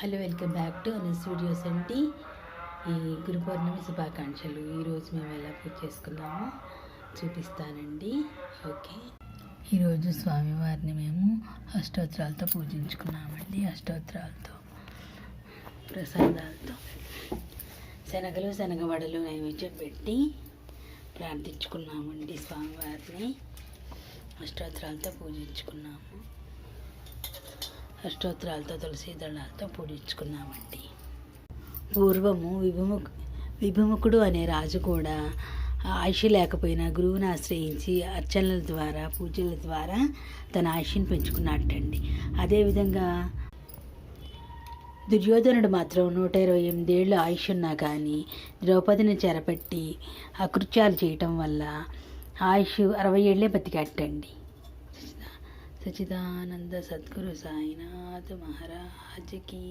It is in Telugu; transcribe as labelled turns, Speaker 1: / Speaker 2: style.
Speaker 1: Hello, welcome back to Anu studios అండి. ఈ గురు పౌర్ణమి శుభాకాంక్షలు. ఈరోజు మేము ఎలా పూజ చేసుకున్నామో చూపిస్తానండి. ఓకే, ఈరోజు స్వామివారిని మేము అష్టోత్తరాలతో పూజించుకున్నామండి. అష్టోత్తరాలతో, ప్రసాదాలతో, శనగవడలు నైవేద్యం పెట్టి ప్రార్థించుకున్నామండి. స్వామివారిని అష్టోత్తరాలతో పూజించుకున్నాము. అష్టోత్తరాలతో, తులసి దళాలతో పూజించుకున్నామండి. పూర్వము విభుముఖుడు అనే రాజు కూడా ఆయుష్ లేకపోయినా గురువుని ఆశ్రయించి అర్చనల ద్వారా, పూజల ద్వారా తన ఆయుష్ని పెంచుకున్నట్టండి. అదేవిధంగా దుర్యోధనుడు మాత్రం 128 ఏళ్ళు ఆయుష్ ఉన్నా కానీ ద్రౌపదిని చెరపట్టి అకృత్యాలు చేయటం వల్ల ఆయుష్ 60 ఏళ్ళే బతికట్టండి. సచిదానంద సద్గురు సాయినాథ్ మహారాజ్కి